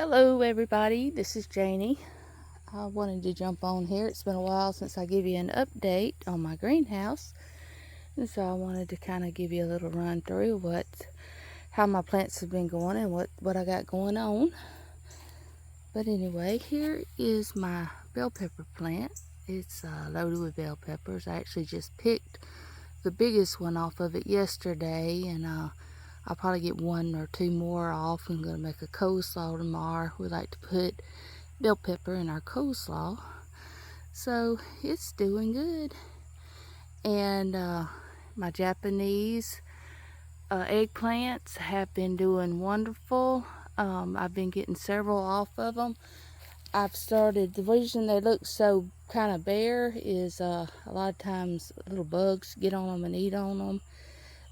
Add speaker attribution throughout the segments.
Speaker 1: Hello everybody, this is Janie. I wanted to jump on here. It's been a while since I gave you an update on my greenhouse, and so I wanted to kind of give you a little run through how my plants have been going and what I got going on. But anyway, here is my bell pepper plant. It's loaded with bell peppers. I actually just picked the biggest one off of it yesterday, and I'll probably get one or two more off. I'm going to make a coleslaw tomorrow. We like to put bell pepper in our coleslaw. So it's doing good. And my Japanese eggplants have been doing wonderful. I've been getting several off of them. The reason they look so kind of bare is a lot of times little bugs get on them and eat on them,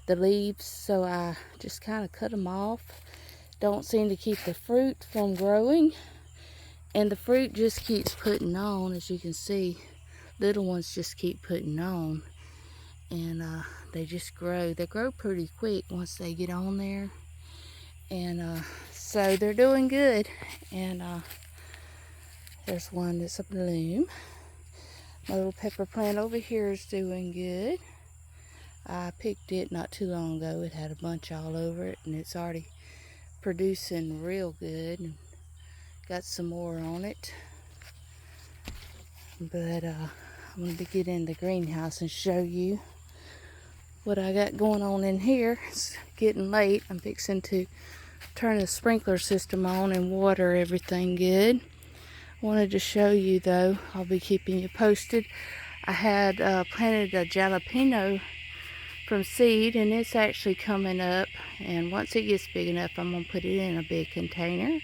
Speaker 1: the leaves, so I just kind of cut them off. Don't seem to keep the fruit from growing, and the fruit just keeps putting on. As you can see, little ones just keep putting on, and they just grow. They grow pretty quick once they get on there, and so they're doing good. And there's one that's a bloom. My little pepper plant over here is doing good. I picked it not too long ago. It had a bunch all over it, and it's already producing real good, and got some more on it. But I'm going to get in the greenhouse and show you what I got going on in here. It's getting late. I'm fixing to turn the sprinkler system on and water everything good. Wanted to show you though, I'll be keeping you posted. I had planted a jalapeno from seed, and it's actually coming up, and once it gets big enough I'm going to put it in a big container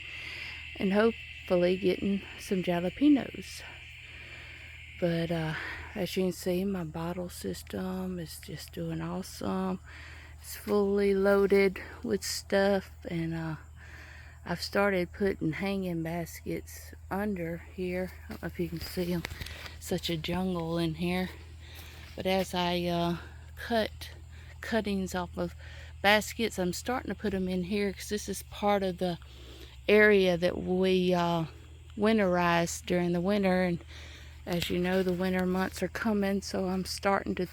Speaker 1: and hopefully getting some jalapenos. But as you can see, my bottle system is just doing awesome. It's fully loaded with stuff, and I've started putting hanging baskets under here. I don't know if you can see them. Such a jungle in here. But as I cut cuttings off of baskets, I'm starting to put them in here because this is part of the area that we winterize during the winter. And as you know, the winter months are coming, so I'm starting to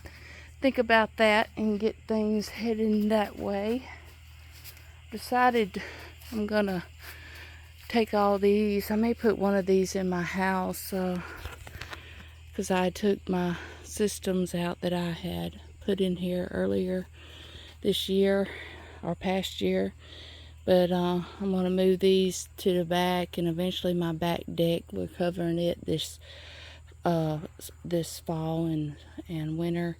Speaker 1: think about that and get things heading that way. Decided I'm gonna take all these. I may put one of these in my house because I took my systems out that I had put in here earlier this year or past year. But I'm going to move these to the back, and eventually my back deck, we're covering it this fall and winter.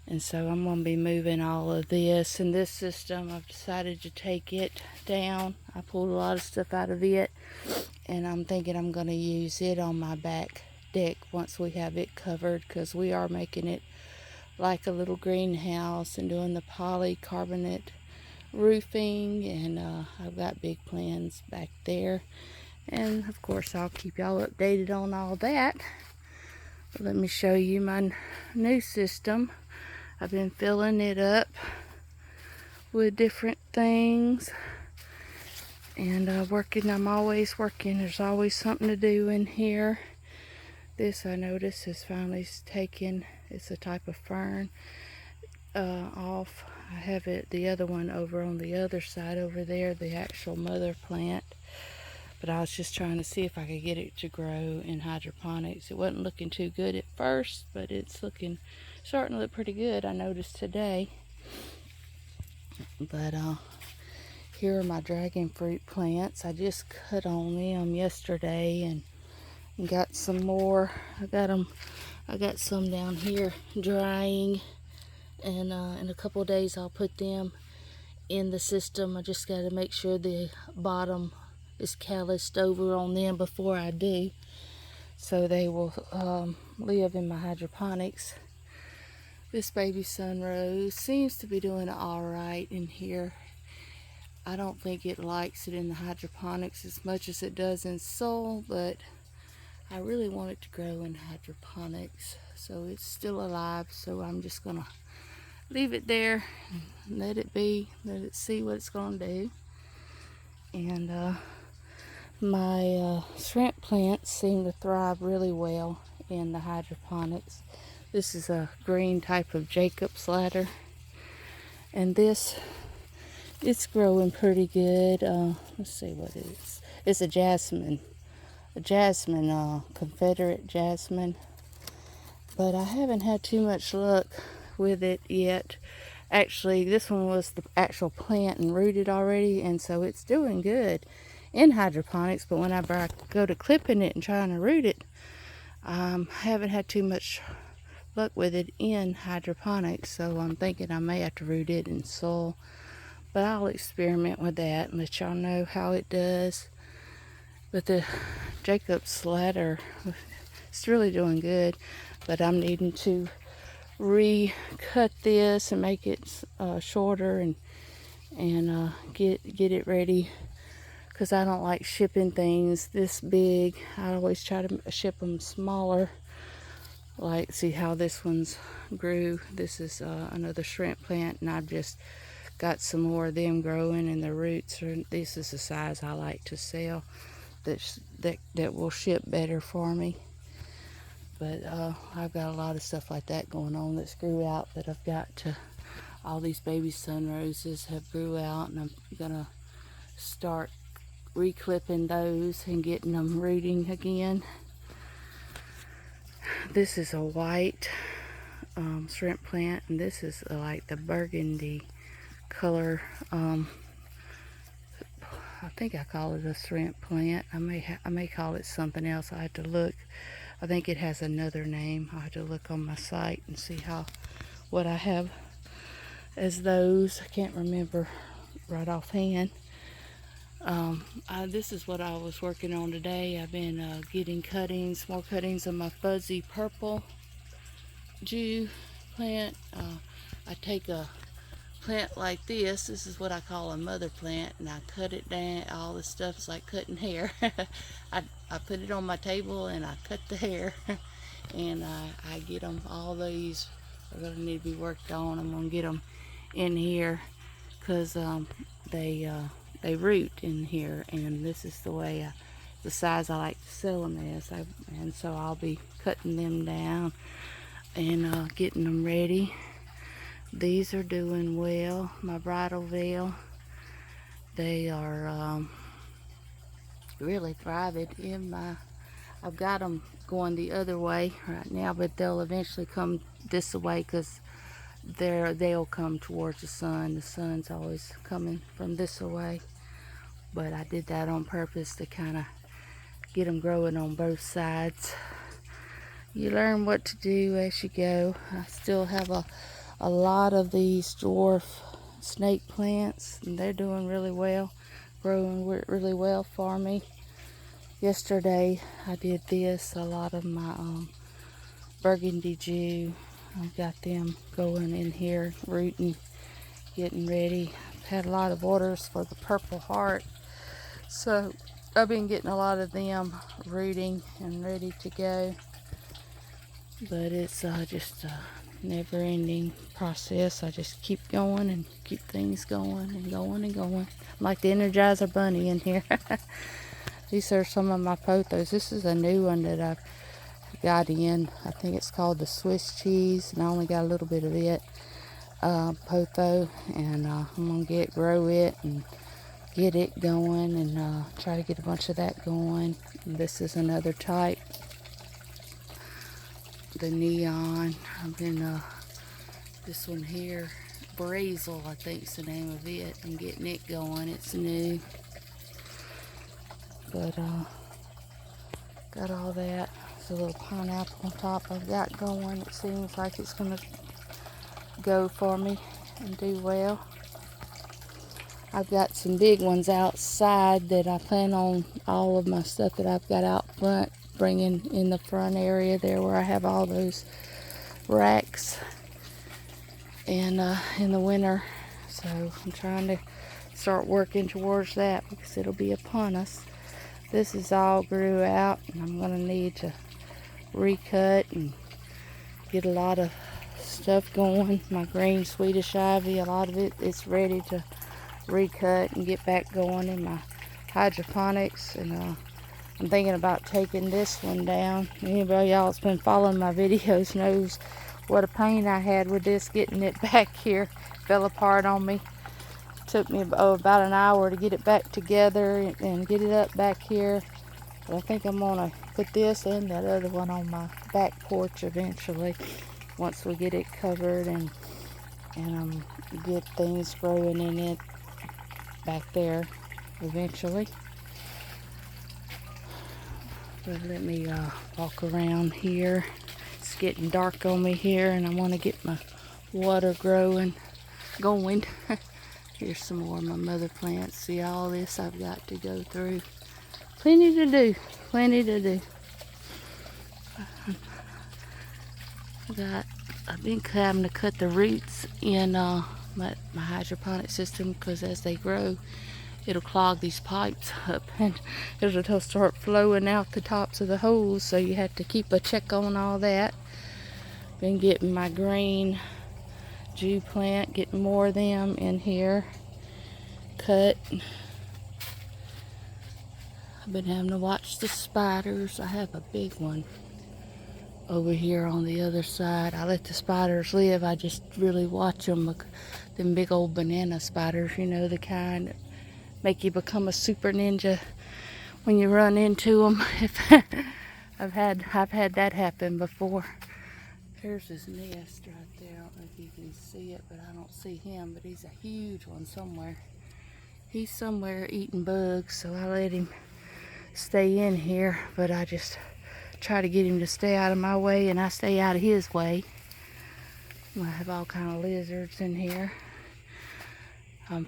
Speaker 1: And so I'm going to be moving all of this. And this system, I've decided to take it down. I pulled a lot of stuff out of it, and I'm thinking I'm going to use it on my back deck once we have it covered, because we are making it like a little greenhouse and doing the polycarbonate roofing, and I've got big plans back there. And of course I'll keep y'all updated on all that. But let me show you my new system. I've been filling it up with different things and working. I'm always working. There's always something to do in here. This, I notice, is finally taken. It's a type of fern off. I have the other one over on the other side over there, the actual mother plant. But I was just trying to see if I could get it to grow in hydroponics. It wasn't looking too good at first, but it's starting to look pretty good, I noticed today. But here are my dragon fruit plants. I just cut on them yesterday and got some more. I got some down here drying, and in a couple of days I'll put them in the system. I just got to make sure the bottom is calloused over on them before I do, so they will live in my hydroponics. This baby sunrose seems to be doing all right in here. I don't think it likes it in the hydroponics as much as it does in soil, but I really want it to grow in hydroponics. So it's still alive, so I'm just gonna leave it there and let it be, let it see what it's gonna do. And My shrimp plants seem to thrive really well in the hydroponics. This is a green type of Jacob's ladder, and it's growing pretty good. Let's see what it is. It's a Jasmine, Confederate Jasmine, but I haven't had too much luck with it yet. Actually, this one was the actual plant and rooted already, and so it's doing good in hydroponics, but whenever I go to clipping it and trying to root it, I haven't had too much luck with it in hydroponics, so I'm thinking I may have to root it in soil, but I'll experiment with that and let y'all know how it does. But the Jacob's ladder, it's really doing good, but I'm needing to recut this and make it shorter and get it ready, because I don't like shipping things this big. I always try to ship them smaller. Like, see how this one's grew. This is another shrimp plant, and I've just got some more of them growing, and the roots are, this is the size I like to sell, that will ship better for me. But I've got a lot of stuff like that going on that's grew out, that I've got to, all these baby sun roses have grew out, and I'm gonna start reclipping those and getting them rooting again. This is a white shrimp plant, and this is like the burgundy color. I think I call it a shrimp plant. I may call it something else. I have to look. I think it has another name. I have to look on my site and see what I have as those. I can't remember right offhand. This is what I was working on today. I've been getting more cuttings of my fuzzy purple Jew plant. I take a plant like this is what I call a mother plant, and I cut it down. All this stuff is like cutting hair. I put it on my table and I cut the hair and I get them. All these are going to need to be worked on. I'm going to get them in here because they root in here, and this is the size I like to sell them as. And so I'll be cutting them down and getting them ready. These are doing well. My bridal veil, they are really thriving I've got them going the other way right now, but they'll eventually come this way because they'll come towards the sun. The sun's always coming from this way, but I did that on purpose to kind of get them growing on both sides. You learn what to do as you go. I still have a lot of these dwarf snake plants, and they're doing really well, growing really well for me. Yesterday I did this, a lot of my burgundy Jew. I've got them going in here, rooting, getting ready. I've had a lot of orders for the purple heart, so I've been getting a lot of them rooting and ready to go. But it's just a never-ending process. I just keep going and keep things going and going and going. I'm like the Energizer Bunny in here. These are some of my pothos. This is a new one that I've got in. I think it's called the Swiss cheese, and I only got a little bit of it. Potho, and I'm gonna grow it and get it going, and try to get a bunch of that going. And this is another type, the neon. I've been this one here, Brazel, I think is the name of it. I'm getting it going. It's new, but got all that. There's a little pineapple on top I've got going. It seems like it's gonna go for me and do well. I've got some big ones outside that I plan on all of my stuff that I've got out front, bringing in the front area there where I have all those racks, and in the winter. So I'm trying to start working towards that because it'll be upon us. This is all grew out, and I'm going to need to recut and get a lot of stuff going. My green Swedish ivy, a lot of it's ready to recut and get back going, and my hydroponics, and I'm thinking about taking this one down. Anybody y'all that's been following my videos knows what a pain I had with this, getting it back here. Fell apart on me. Took me about an hour to get it back together and get it up back here. But I think I'm gonna put this and that other one on my back porch eventually, once we get it covered and get things growing in it back there eventually. But let me walk around here. It's getting dark on me here, and I want to get my water going. Here's some more of my mother plants. See all this I've got to go through. Plenty to do. Plenty to do. I've been having to cut the roots in my hydroponic system, because as they grow, it'll clog these pipes up and it'll start flowing out the tops of the holes. So you have to keep a check on all that. Been getting my green Jew plant, getting more of them in here cut. I've been having to watch the spiders. I have a big one over here on the other side. I let the spiders live. I just really watch them. Them big old banana spiders, you know, the kind that make you become a super ninja when you run into them. I've had that happen before. There's his nest right there. I don't know if you can see it, but I don't see him. But he's a huge one somewhere. He's somewhere eating bugs, so I let him stay in here. But I just try to get him to stay out of my way, and I stay out of his way. I have all kind of lizards in here.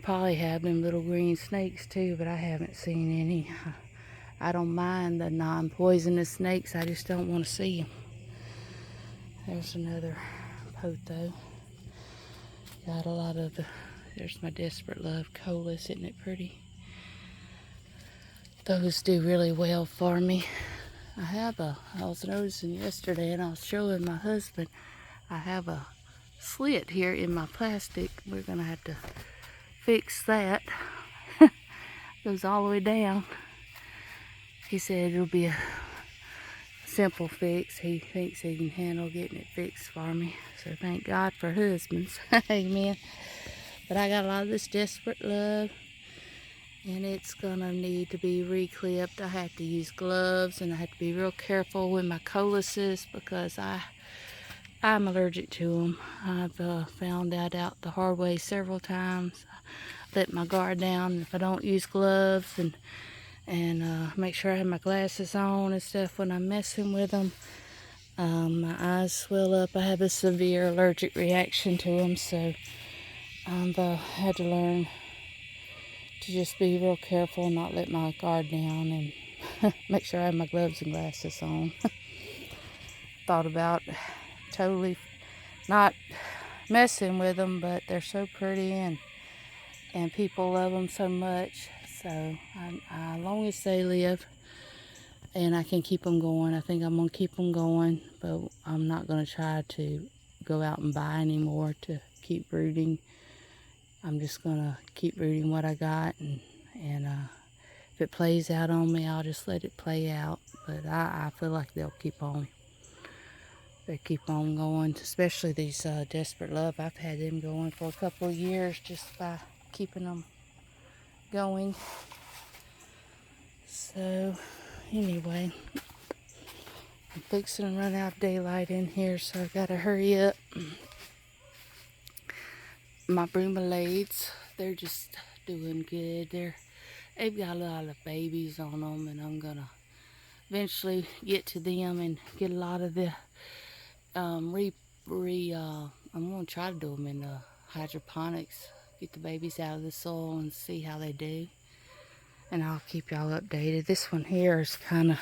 Speaker 1: Probably have them little green snakes too, but I haven't seen any. I don't mind the non-poisonous snakes. I just don't want to see them. There's another pothos. Got a lot of there's my Desperate Love colas. Isn't it pretty? Those do really well for me. I was noticing yesterday, and I was showing my husband, I have a slit here in my plastic. We're gonna have to fix that. Goes all the way down. He said it'll be a simple fix. He thinks he can handle getting it fixed for me. So thank God for husbands. Amen. But I got a lot of this Desperate Love, and it's gonna need to be re-clipped. I have to use gloves, and I have to be real careful with my coluses, because I'm allergic to them. I've found that out the hard way several times. Let my guard down if I don't use gloves, and make sure I have my glasses on and stuff when I'm messing with them. My eyes swell up. I have a severe allergic reaction to them, so I've had to learn to just be real careful and not let my guard down, and make sure I have my gloves and glasses on. Thought about totally not messing with them, but they're so pretty, and people love them so much. So as long as they live and I can keep them going, I think I'm going to keep them going. But I'm not going to try to go out and buy any more to keep rooting. I'm just going to keep rooting what I got, and if it plays out on me, I'll just let it play out. But I feel like they'll keep on. They keep on going, especially these Desperate Love. I've had them going for a couple of years just by keeping them going. So anyway, I'm fixing to run out of daylight in here, so I gotta hurry up. My bromeliads, they're just doing good. They've got a lot of babies on them, and I'm gonna eventually get to them and get a lot of the I'm gonna try to do them in the hydroponics, get the babies out of the soil and see how they do, and I'll keep y'all updated. This one here is kind of,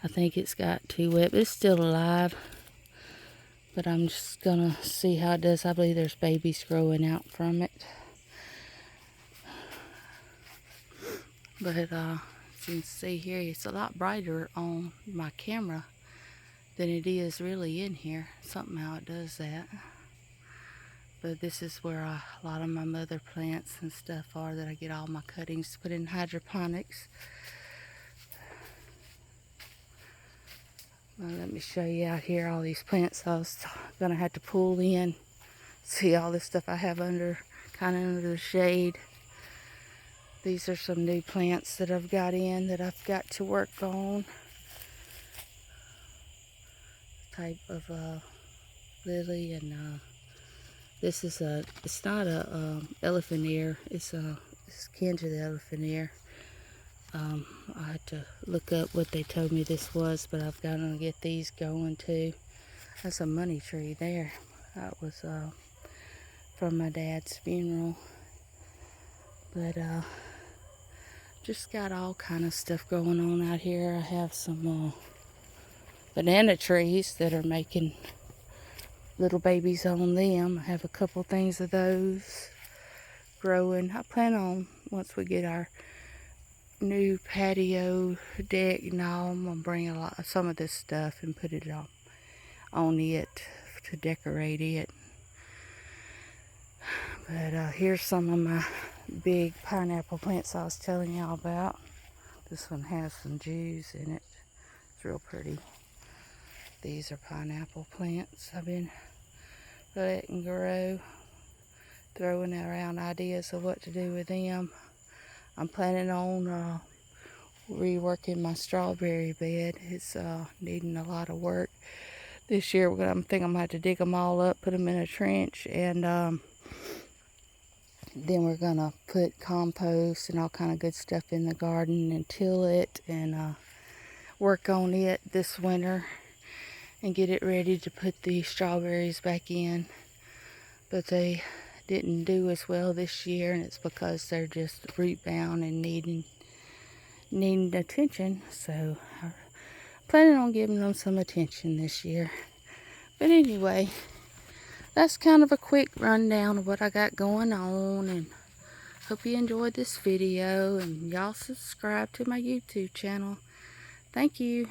Speaker 1: I think it's got too wet, but it's still alive. But I'm just gonna see how it does. I believe there's babies growing out from it. But as you can see here, it's a lot brighter on my camera than it is really in here. Somehow it does that. But this is where a lot of my mother plants and stuff are that I get all my cuttings to put in hydroponics. Well, let me show you out here all these plants I was gonna have to pull in. See all this stuff I have under, kind of under the shade. These are some new plants that I've got in that I've got to work on. Type of lily, and this is it's not a elephant ear, it's akin to the elephant ear. I had to look up what they told me this was, but I've got to get these going too. That's a money tree there. That was from my dad's funeral. But just got all kind of stuff going on out here. I have some banana trees that are making little babies on them. I have a couple things of those growing. I plan on, once we get our new patio deck and all, I'm gonna bring some of this stuff and put it on it to decorate it. But here's some of my big pineapple plants I was telling y'all about. This one has some juice in it. It's real pretty. These are pineapple plants I've been letting grow, throwing around ideas of what to do with them. I'm planning on reworking my strawberry bed. It's needing a lot of work. This year I think I'm going to have to dig them all up, put them in a trench, and then we're going to put compost and all kind of good stuff in the garden and till it and work on it this winter and get it ready to put the strawberries back in. But they didn't do as well this year, and it's because they're just root bound and needing attention. So I'm planning on giving them some attention this year. But anyway, that's kind of a quick rundown of what I got going on, and hope you enjoyed this video, and y'all subscribe to my YouTube channel. Thank you.